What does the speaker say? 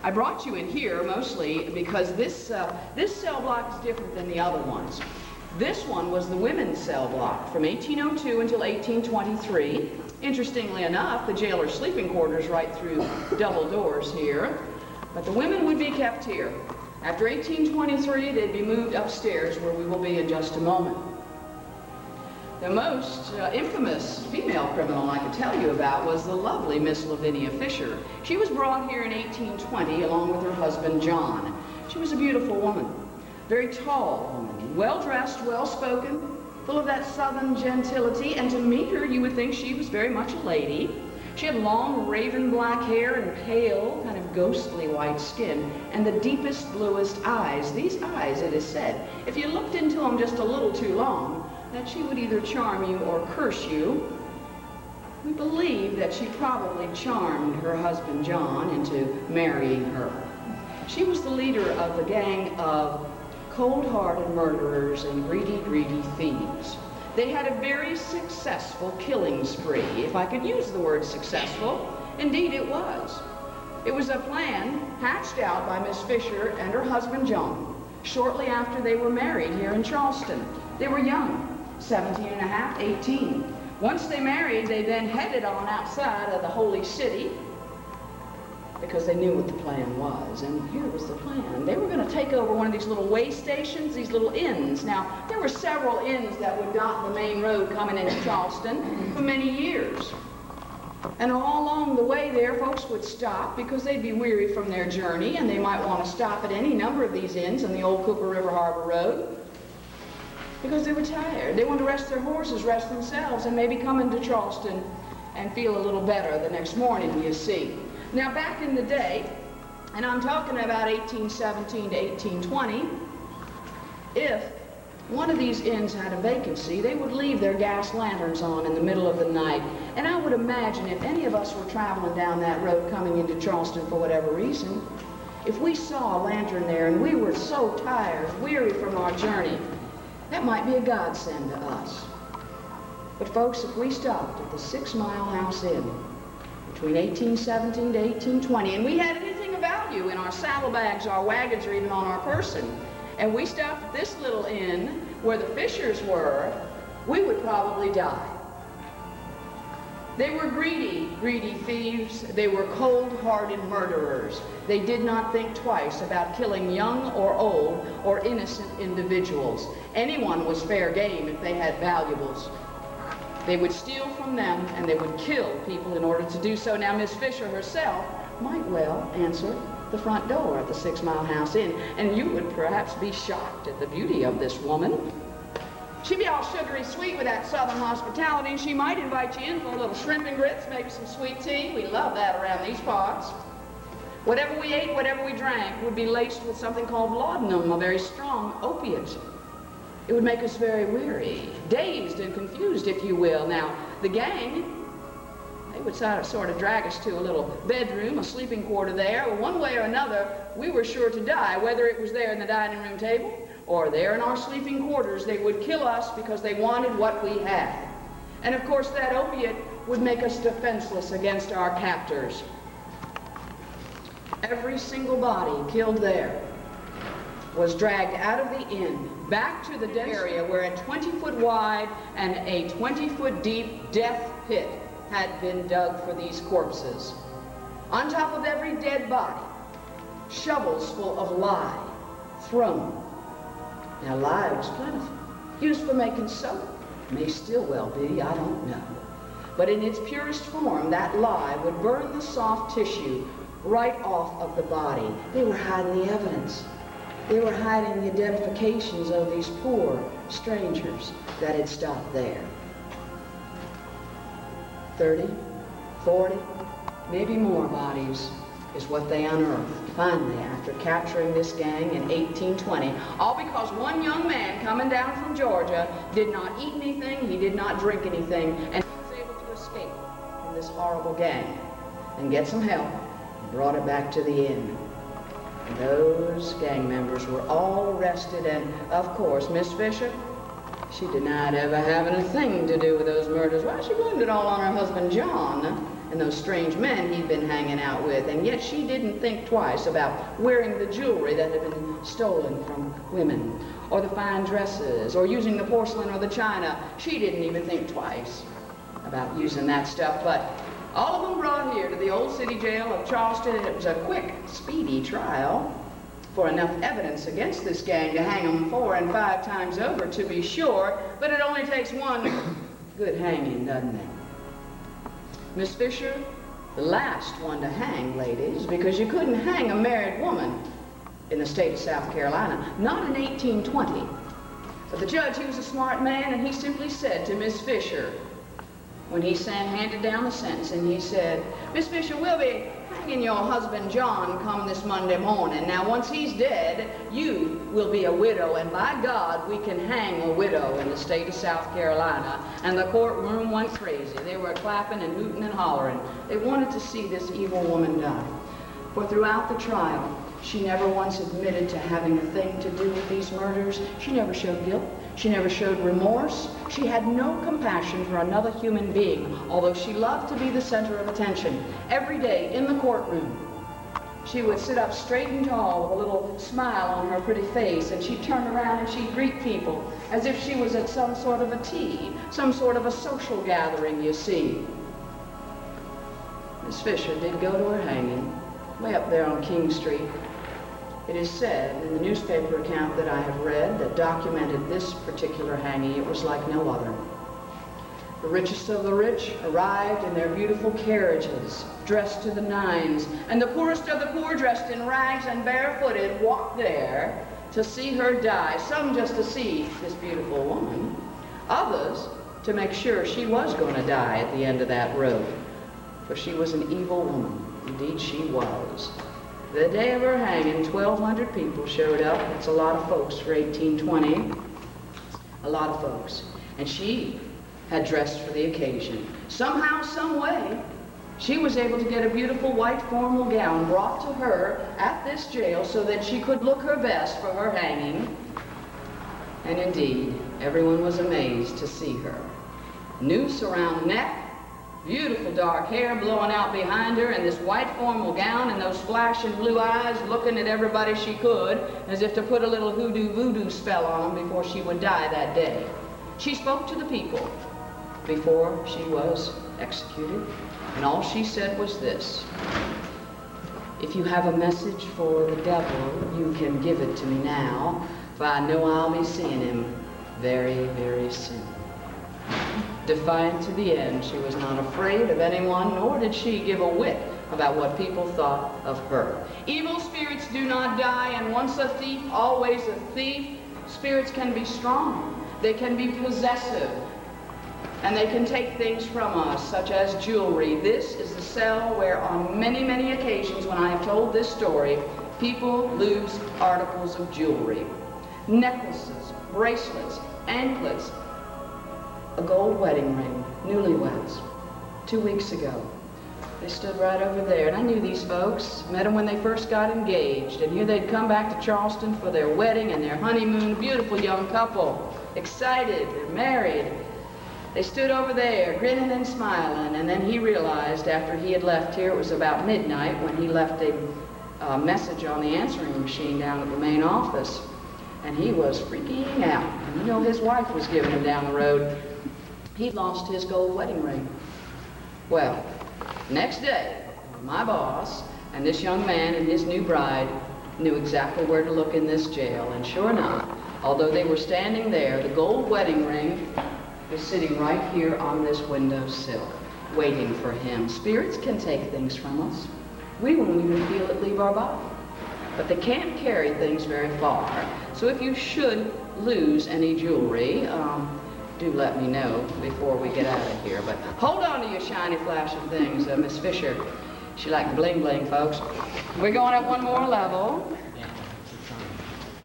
I brought you in here mostly because this cell block is different than the other ones. This one was the women's cell block from 1802 until 1823. Interestingly enough, the jailer's sleeping quarters right through double doors here. But the women would be kept here. After 1823, they'd be moved upstairs, where we will be in just a moment. The most infamous female criminal I could tell you about was the lovely Miss Lavinia Fisher. She was brought here in 1820 along with her husband John. She was a beautiful woman, very tall woman, well-dressed, well-spoken, full of that southern gentility, and to meet her you would think she was very much a lady. She had long raven black hair and pale, kind of ghostly white skin, and the deepest, bluest eyes. These eyes, it is said, if you looked into them just a little too long, that she would either charm you or curse you. We believe that she probably charmed her husband John into marrying her. She was the leader of the gang of cold-hearted murderers and greedy, greedy thieves. They had a very successful killing spree, if I could use the word successful. Indeed it was. It was a plan hatched out by Miss Fisher and her husband John shortly after they were married here in Charleston. They were young, 17 and a half, 18. Once they married, they then headed on outside of the holy city because they knew what the plan was. And here was the plan. They were going to take over one of these little way stations, these little inns. Now, there were several inns that would dot the main road coming into Charleston for many years. And all along the way there, folks would stop because they'd be weary from their journey, and they might want to stop at any number of these inns on the old Cooper River Harbor Road because they were tired. They wanted to rest their horses, rest themselves, and maybe come into Charleston and feel a little better the next morning, you see. Now, back in the day, and I'm talking about 1817 to 1820, if one of these inns had a vacancy, they would leave their gas lanterns on in the middle of the night. And I would imagine if any of us were traveling down that road coming into Charleston for whatever reason, if we saw a lantern there and we were so tired, weary from our journey, that might be a godsend to us. But folks, if we stopped at the 6 Mile House Inn between 1817 to 1820, and we had anything of value in our saddlebags, our wagons, or even on our person, and we stopped at this little inn where the Fishers were, we would probably die. They were greedy, greedy thieves. They were cold-hearted murderers. They did not think twice about killing young or old or innocent individuals. Anyone was fair game if they had valuables. They would steal from them, and they would kill people in order to do so. Now, Miss Fisher herself might well answer the front door at the 6 Mile House Inn, and you would perhaps be shocked at the beauty of this woman. She'd be all sugary sweet with that southern hospitality, and she might invite you in for a little shrimp and grits, maybe some sweet tea. We love that around these parts. Whatever we ate, whatever we drank would be laced with something called laudanum, a very strong opiate. It would make us very weary, dazed and confused, if you will. Now, the gang, they would sort of drag us to a little bedroom, a sleeping quarter there. One way or another, we were sure to die, whether it was there in the dining room table or there in our sleeping quarters. They would kill us because they wanted what we had. And of course, that opiate would make us defenseless against our captors. Every single body killed there was dragged out of the inn, back to the dead area where a 20-foot wide and a 20-foot deep death pit had been dug for these corpses. On top of every dead body, shovels full of lye thrown. Now, lye was plentiful, used for making soap. May still well be, I don't know. But in its purest form, that lye would burn the soft tissue right off of the body. They were hiding the evidence. They were hiding the identifications of these poor strangers that had stopped there. 30, 40, maybe more bodies is what they unearthed finally after capturing this gang in 1820, all because one young man coming down from Georgia did not eat anything, he did not drink anything, and he was able to escape from this horrible gang and get some help and brought it back to the inn. And those gang members were all arrested, and of course, Miss Fisher, she denied ever having a thing to do with those murders. Well, she blamed it all on her husband, John, and and those strange men he'd been hanging out with, and yet she didn't think twice about wearing the jewelry that had been stolen from women, or the fine dresses, or using the porcelain or the china. She didn't even think twice about using that stuff, but all of them brought here to the old city jail of Charleston, and it was a quick, speedy trial for enough evidence against this gang to hang them 4 and 5 times over, to be sure, but it only takes one good hanging, doesn't it? Miss Fisher, the last one to hang, ladies, because you couldn't hang a married woman in the state of South Carolina, not in 1820. But the judge, he was a smart man, and he simply said to Miss Fisher, when he handed down the sentence, and he said, Miss Fisher, we'll be hanging your husband John come this Monday morning. Now, once he's dead, you will be a widow, and by God, we can hang a widow in the state of South Carolina. And the courtroom went crazy. They were clapping and hooting and hollering. They wanted to see this evil woman die. For throughout the trial, she never once admitted to having a thing to do with these murders. She never showed guilt. She never showed remorse. She had no compassion for another human being, although she loved to be the center of attention. Every day in the courtroom, she would sit up straight and tall with a little smile on her pretty face, and she'd turn around and she'd greet people as if she was at some sort of a tea, some sort of a social gathering, you see. Miss Fisher did go to her hanging, way up there on King Street. It is said in the newspaper account that I have read that documented this particular hanging, it was like no other. The richest of the rich arrived in their beautiful carriages, dressed to the nines, and the poorest of the poor, dressed in rags and barefooted, walked there to see her die. Some just to see this beautiful woman, others to make sure she was going to die at the end of that road, for she was an evil woman. Indeed, she was. The day of her hanging, 1,200 people showed up. That's a lot of folks for 1820. A lot of folks. And she had dressed for the occasion. Somehow, some way, she was able to get a beautiful white formal gown brought to her at this jail so that she could look her best for her hanging. And indeed, everyone was amazed to see her. Noose around the neck, beautiful dark hair blowing out behind her, and this white formal gown, and those flashing blue eyes looking at everybody she could, as if to put a little hoodoo voodoo spell on them before she would die that day. She spoke to the people before she was executed, and all she said was this: if you have a message for the devil, you can give it to me now, for I know I'll be seeing him very, very soon. Defiant to the end, she was not afraid of anyone, nor did she give a whit about what people thought of her. Evil spirits do not die, and once a thief, always a thief. Spirits can be strong. They can be possessive, and they can take things from us, such as jewelry. This is the cell where on many, many occasions when I have told this story, people lose articles of jewelry. Necklaces, bracelets, anklets, a gold wedding ring, newlyweds, 2 weeks ago. They stood right over there, and I knew these folks, met them when they first got engaged, and here they'd come back to Charleston for their wedding and their honeymoon, beautiful young couple, excited, they're married. They stood over there, grinning and smiling, and then he realized after he had left here, it was about midnight, when he left a message on the answering machine down at the main office, and he was freaking out. And you know, his wife was giving him down the road. He'd lost his gold wedding ring. Well, next day, my boss and this young man and his new bride knew exactly where to look in this jail, and sure enough, although they were standing there, the gold wedding ring was sitting right here on this windowsill, waiting for him. Spirits can take things from us. We won't even feel it leave our body. But they can't carry things very far. So if you should lose any jewelry, do let me know before we get out of here. But hold on to your shiny flashing things, Miss Fisher. She liked bling bling, folks. We're going up one more level.